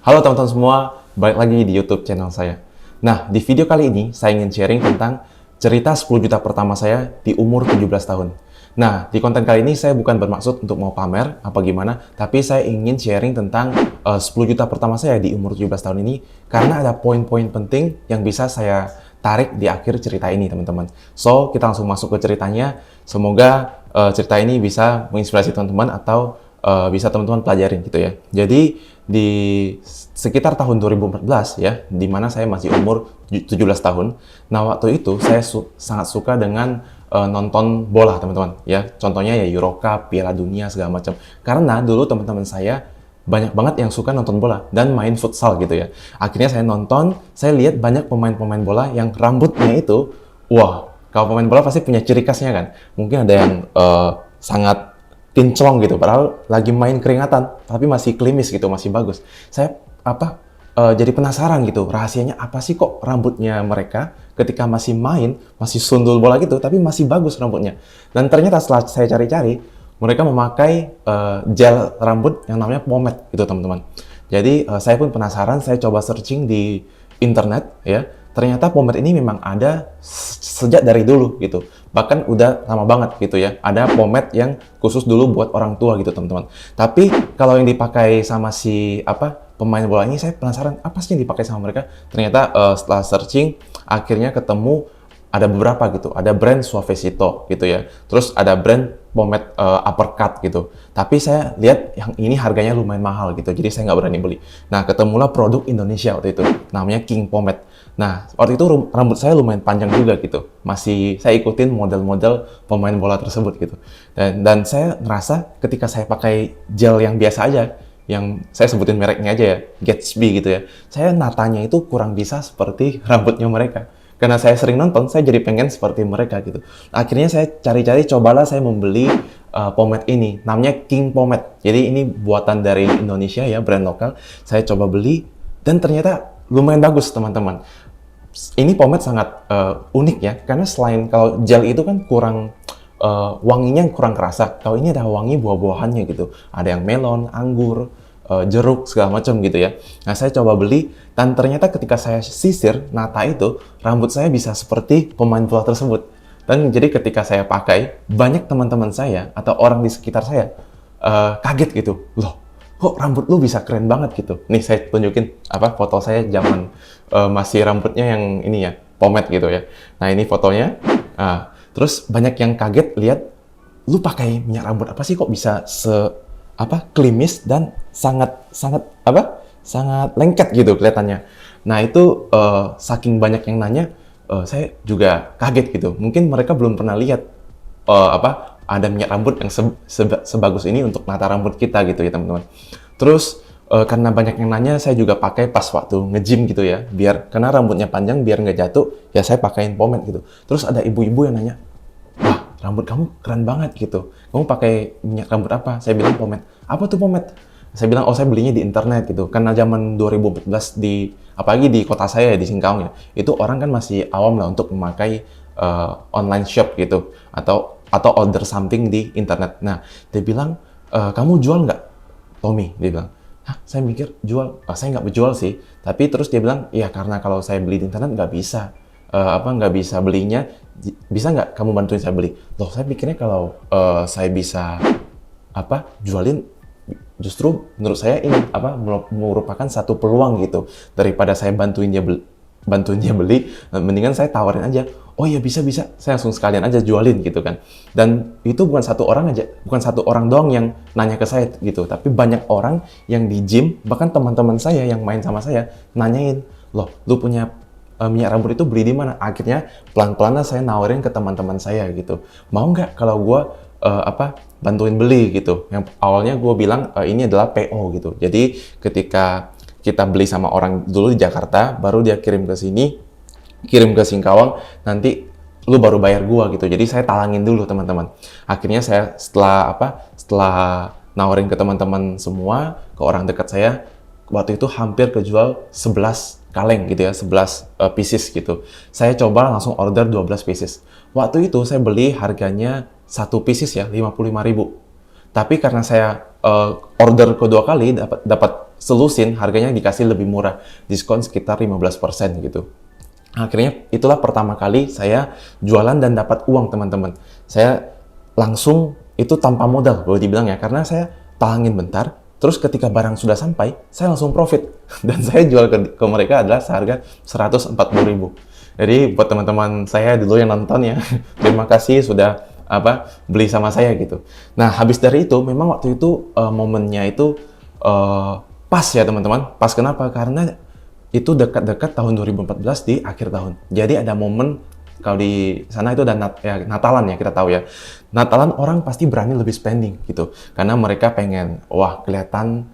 Halo teman-teman semua, balik lagi di YouTube channel saya. Nah, di video kali ini saya ingin sharing tentang cerita 10 juta pertama saya di umur 17 tahun. Nah, di konten kali ini saya bukan bermaksud untuk mau pamer apa gimana, tapi saya ingin sharing tentang 10 juta pertama saya di umur 17 tahun ini karena ada poin-poin penting yang bisa saya tarik di akhir cerita ini, teman-teman. So, kita langsung masuk ke ceritanya. Semoga cerita ini bisa menginspirasi teman-teman atau bisa teman-teman pelajarin gitu ya. Jadi di sekitar tahun 2014 ya, di mana saya masih umur 17 tahun. Nah, waktu itu saya sangat suka dengan nonton bola, teman-teman ya. Contohnya ya Euro Cup, Piala Dunia segala macam. Karena dulu teman-teman saya banyak banget yang suka nonton bola dan main futsal gitu ya. Akhirnya saya nonton, saya lihat banyak pemain-pemain bola yang rambutnya itu, wah, kalau pemain bola pasti punya ciri khasnya kan. Mungkin ada yang sangat kinclong gitu, padahal lagi main keringatan, tapi masih klimis gitu, masih bagus. Saya jadi penasaran gitu, rahasianya apa sih kok rambutnya mereka ketika masih main, masih sundul bola gitu, tapi masih bagus rambutnya. Dan ternyata setelah saya cari-cari, mereka memakai gel rambut yang namanya pomade gitu, teman-teman. Jadi saya pun penasaran, saya coba searching di internet ya. Ternyata pomade ini memang ada sejak dari dulu gitu. Bahkan udah lama banget gitu ya. Ada pomade yang khusus dulu buat orang tua gitu, teman-teman. Tapi kalau yang dipakai sama si pemain bola ini, saya penasaran apa sih yang dipakai sama mereka. Ternyata setelah searching akhirnya ketemu ada beberapa gitu. Ada brand Suavecito gitu ya. Terus ada brand pomade Uppercut gitu. Tapi saya lihat yang ini harganya lumayan mahal gitu. Jadi saya nggak berani beli. Nah, ketemulah produk Indonesia waktu itu. Namanya King Pomade. Nah, waktu itu rambut saya lumayan panjang juga gitu. Masih saya ikutin model-model pemain bola tersebut gitu. Dan saya ngerasa ketika saya pakai gel yang biasa aja, yang saya sebutin mereknya aja ya, Gatsby gitu ya, saya natanya itu kurang bisa seperti rambutnya mereka. Karena saya sering nonton, saya jadi pengen seperti mereka gitu. Akhirnya saya cari-cari, cobalah saya membeli pomade ini. Namanya King Pomade. Jadi ini buatan dari Indonesia ya, brand lokal. Saya coba beli, dan ternyata lumayan bagus, teman-teman. Ini pomade sangat unik ya, karena selain kalau gel itu kan kurang wanginya kurang kerasa. Kalau ini ada wangi buah-buahannya gitu. Ada yang melon, anggur, jeruk segala macam gitu ya. Nah, saya coba beli dan ternyata ketika saya sisir nata itu, rambut saya bisa seperti pemain bola tersebut. Dan jadi ketika saya pakai, banyak teman-teman saya atau orang di sekitar saya kaget gitu. Loh, kok rambut lu bisa keren banget gitu. Nih saya tunjukin foto saya zaman masih rambutnya yang ini ya, pomade gitu ya. Nah, ini fotonya. Terus banyak yang kaget lihat, lu pakai minyak rambut apa sih kok bisa klimis dan sangat lengket gitu kelihatannya. Nah, itu saking banyak yang nanya, saya juga kaget gitu. Mungkin mereka belum pernah lihat ada minyak rambut yang sebagus ini untuk nata rambut kita gitu ya, teman-teman. Terus karena banyak yang nanya, saya juga pakai pas waktu nge-gym gitu ya, karena rambutnya panjang biar nggak jatuh, ya saya pakein pomade gitu. Terus ada ibu-ibu yang nanya, wah, rambut kamu keren banget gitu. Kamu pakai minyak rambut apa? Saya bilang pomade. Apa tuh pomade? Saya bilang, saya belinya di internet gitu. Karena zaman 2014 apalagi di kota saya di Singkawang ya, itu orang kan masih awam lah untuk memakai online shop gitu atau order something di internet. Nah, dia bilang, kamu jual nggak, Tommy? Dia bilang. Hah, saya mikir jual, saya nggak berjual sih. Tapi terus dia bilang, iya karena kalau saya beli di internet nggak bisa. Nggak bisa belinya, bisa nggak kamu bantuin saya beli? Loh, saya pikirnya kalau saya bisa jualin, justru menurut saya ini merupakan satu peluang gitu. Daripada saya bantuin dia beli, mendingan saya tawarin aja. Oh iya, bisa, saya langsung sekalian aja jualin gitu kan. Dan itu bukan satu orang doang yang nanya ke saya gitu, tapi banyak orang yang di gym, bahkan teman-teman saya yang main sama saya nanyain, loh, lu punya minyak rambut itu beli di mana? Akhirnya pelan-pelan saya nawarin ke teman-teman saya gitu, mau nggak kalau gue bantuin beli gitu. Yang awalnya gue bilang ini adalah PO gitu. Jadi ketika kita beli sama orang dulu di Jakarta, baru dia kirim ke sini, kirim ke Singkawang, nanti lu baru bayar gua gitu. Jadi saya talangin dulu, teman-teman. Akhirnya saya setelah nawarin ke teman-teman semua, ke orang dekat saya, waktu itu hampir kejual 11 kaleng gitu ya, 11 pieces gitu. Saya coba langsung order 12 pieces. Waktu itu saya beli harganya satu pieces ya 55.000. Tapi karena saya order kedua kali dapat selusin harganya dikasih lebih murah, diskon sekitar 15% gitu. Akhirnya itulah pertama kali saya jualan dan dapat uang, teman-teman. Saya langsung itu tanpa modal boleh dibilang ya, karena saya talangin bentar, terus ketika barang sudah sampai, saya langsung profit. Dan saya jual ke mereka adalah seharga 140.000. Jadi buat teman-teman saya dulu yang nonton ya, terima kasih sudah beli sama saya gitu. Nah, habis dari itu memang waktu itu momennya itu pas ya teman-teman. Pas kenapa? Karena itu dekat-dekat tahun 2014 di akhir tahun. Jadi ada momen kalau di sana itu ada Natalan ya, kita tahu ya. Natalan orang pasti berani lebih spending gitu. Karena mereka pengen kelihatan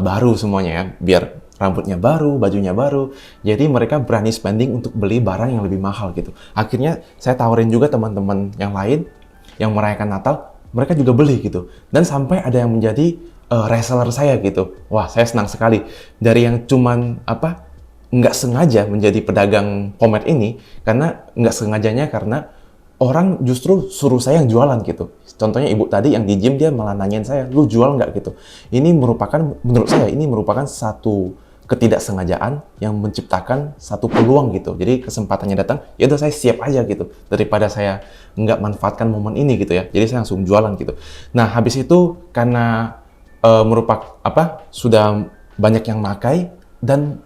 baru semuanya ya, biar rambutnya baru, bajunya baru. Jadi mereka berani spending untuk beli barang yang lebih mahal gitu. Akhirnya saya tawarin juga teman-teman yang lain yang merayakan Natal, mereka juga beli gitu. Dan sampai ada yang menjadi reseller saya gitu. Wah, saya senang sekali. Dari yang cuman nggak sengaja menjadi pedagang pomade ini, karena nggak sengajanya karena orang justru suruh saya yang jualan gitu. Contohnya ibu tadi yang di gym, dia malah nanyain saya, lu jual nggak gitu. Ini menurut saya ini merupakan satu ketidaksengajaan yang menciptakan satu peluang gitu. Jadi kesempatannya datang, ya udah saya siap aja gitu. Daripada saya nggak manfaatkan momen ini gitu ya. Jadi saya langsung jualan gitu. Nah, habis itu karena sudah banyak yang pakai, dan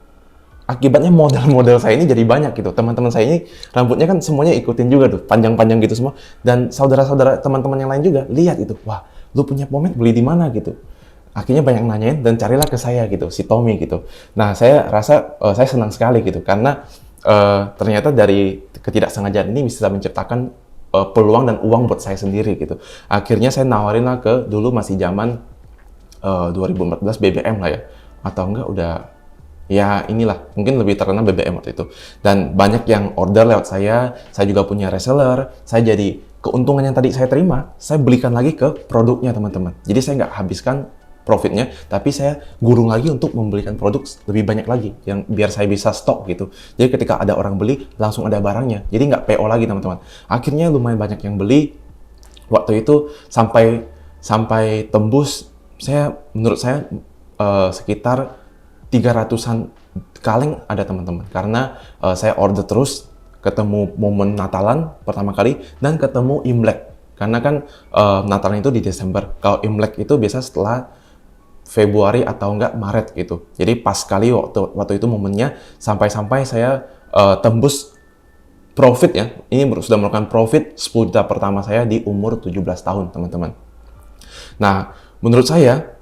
akibatnya model-model saya ini jadi banyak gitu. Teman-teman saya ini rambutnya kan semuanya ikutin juga tuh, panjang-panjang gitu semua. Dan saudara-saudara teman-teman yang lain juga lihat itu, wah, lu punya pomade beli di mana gitu. Akhirnya banyak nanyain dan carilah ke saya gitu, si Tommy gitu. Nah, saya rasa saya senang sekali gitu karena ternyata dari ketidaksengajaan ini bisa menciptakan peluang dan uang buat saya sendiri gitu. Akhirnya saya nawarin lah ke, dulu masih zaman 2014 BBM lah ya, atau enggak udah ya inilah, mungkin lebih terkenal BBM waktu itu. Dan banyak yang order lewat saya juga punya reseller, saya jadi keuntungan yang tadi saya terima, saya belikan lagi ke produknya teman-teman. Jadi saya nggak habiskan profitnya, tapi saya gulung lagi untuk membelikan produk lebih banyak lagi, yang biar saya bisa stok gitu. Jadi ketika ada orang beli, langsung ada barangnya, jadi nggak PO lagi teman-teman. Akhirnya lumayan banyak yang beli, waktu itu sampai tembus, menurut saya sekitar 300-an kaleng ada teman-teman, karena saya order terus, ketemu momen Natalan pertama kali dan ketemu Imlek, karena kan Natalan itu di Desember, kalau Imlek itu biasa setelah Februari atau enggak Maret gitu. Jadi pas kali waktu itu momennya, sampai saya tembus profit ya, ini sudah melakukan profit 10 juta pertama saya di umur 17 tahun teman-teman. Nah, menurut saya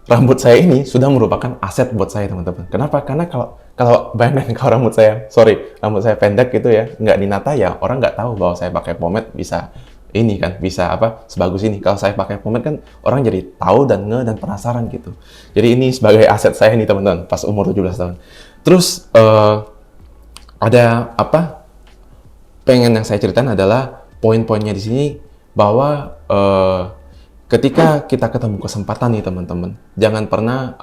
rambut saya ini sudah merupakan aset buat saya teman-teman. Kenapa? Karena kalau bayangkan kalau rambut saya pendek gitu ya, nggak dinata ya, orang nggak tahu bahwa saya pakai pomade bisa sebagus ini. Kalau saya pakai pomade kan orang jadi tahu dan penasaran gitu. Jadi ini sebagai aset saya nih teman-teman pas umur 17 tahun. Terus ada pengen yang saya ceritain adalah poin-poinnya di sini, bahwa ketika kita ketemu kesempatan nih teman-teman, jangan pernah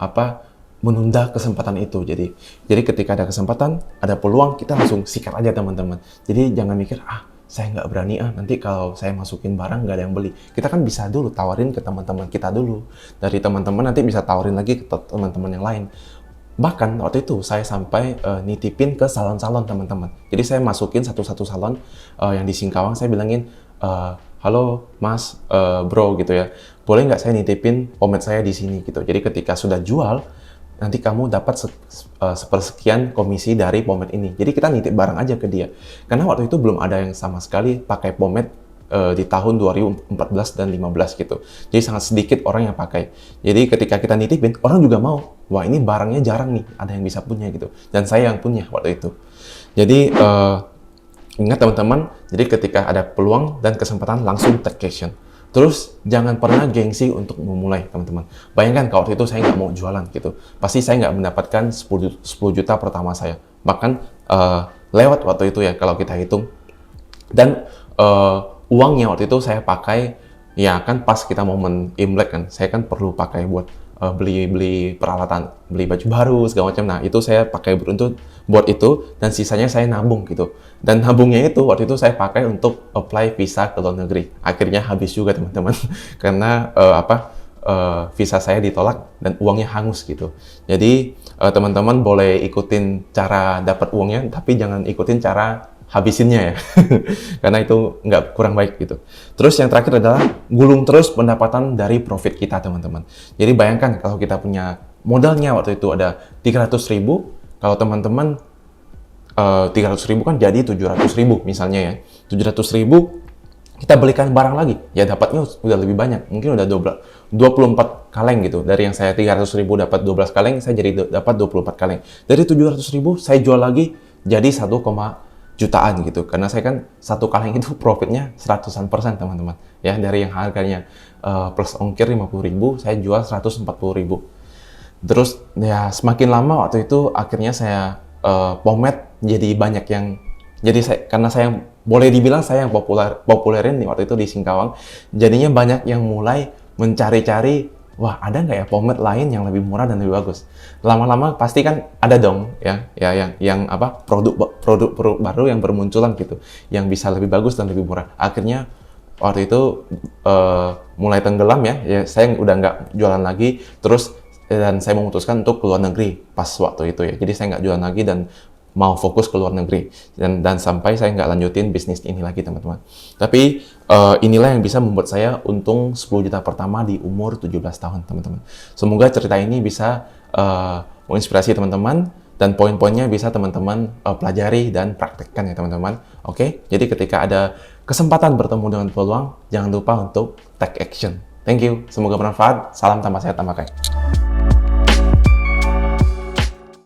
menunda kesempatan itu. Jadi ketika ada kesempatan, ada peluang, kita langsung sikat aja teman-teman. Jadi jangan mikir, saya nggak berani nanti kalau saya masukin barang nggak ada yang beli. Kita kan bisa dulu tawarin ke teman-teman kita dulu. Dari teman-teman nanti bisa tawarin lagi ke teman-teman yang lain. Bahkan waktu itu saya sampai nitipin ke salon-salon teman-teman. Jadi saya masukin satu-satu salon yang di Singkawang, saya bilangin, halo mas, bro gitu ya, boleh nggak saya nitipin pomade saya di sini gitu. Jadi ketika sudah jual, nanti kamu dapat sepersekian komisi dari pomade ini. Jadi kita nitip barang aja ke dia. Karena waktu itu belum ada yang sama sekali pakai pomade di tahun 2014 dan 2015 gitu. Jadi sangat sedikit orang yang pakai. Jadi ketika kita nitipin, orang juga mau. Wah, ini barangnya jarang nih, ada yang bisa punya gitu. Dan saya yang punya waktu itu. Jadi ingat teman-teman, jadi ketika ada peluang dan kesempatan, langsung take action. Terus jangan pernah gengsi untuk memulai teman-teman. Bayangkan kalau waktu itu saya nggak mau jualan gitu, pasti saya nggak mendapatkan 10 juta pertama saya. Bahkan lewat waktu itu ya kalau kita hitung. Dan uangnya waktu itu saya pakai, ya kan pas kita momen Imlek kan, saya kan perlu pakai buat beli peralatan, beli baju baru segala macam. Nah itu saya pakai buat itu, dan sisanya saya nabung gitu. Dan nabungnya itu waktu itu saya pakai untuk apply visa ke luar negeri. Akhirnya habis juga teman-teman, karena visa saya ditolak dan uangnya hangus gitu. Jadi teman-teman boleh ikutin cara dapat uangnya, tapi jangan ikutin cara habisinnya ya, karena itu nggak kurang baik gitu. Terus yang terakhir adalah gulung terus pendapatan dari profit kita teman-teman. Jadi bayangkan kalau kita punya modalnya waktu itu ada 300.000, kalau teman-teman 300.000 kan jadi 700.000 misalnya ya. 700.000 kita belikan barang lagi, ya dapatnya udah lebih banyak. Mungkin udah 24 kaleng gitu. Dari yang saya 300.000 dapat 12 kaleng, saya jadi dapat 24 kaleng. Dari 700.000 saya jual lagi jadi 1, jutaan gitu. Karena saya kan satu kaleng itu profitnya 100% teman-teman. Ya dari yang harganya plus ongkir 50.000, saya jual 140.000. Terus ya semakin lama waktu itu akhirnya saya pomade jadi banyak yang karena saya boleh dibilang saya yang populerin nih waktu itu di Singkawang, jadinya banyak yang mulai mencari-cari, wah ada nggak ya pomade lain yang lebih murah dan lebih bagus. Lama-lama pasti kan ada dong ya yang apa produk baru yang bermunculan gitu, yang bisa lebih bagus dan lebih murah. Akhirnya waktu itu mulai tenggelam ya saya udah nggak jualan lagi, terus dan saya memutuskan untuk ke luar negeri pas waktu itu ya. Jadi saya nggak jualan lagi dan mau fokus ke luar negeri dan sampai saya nggak lanjutin bisnis ini lagi teman-teman. Tapi inilah yang bisa membuat saya untung 10 juta pertama di umur 17 tahun teman-teman. Semoga cerita ini bisa menginspirasi teman-teman dan poin-poinnya bisa teman-teman pelajari dan praktekkan ya teman-teman. Oke, jadi ketika ada kesempatan bertemu dengan peluang, jangan lupa untuk take action. Thank you, semoga bermanfaat. Salam tambah sehat, tambah kaya.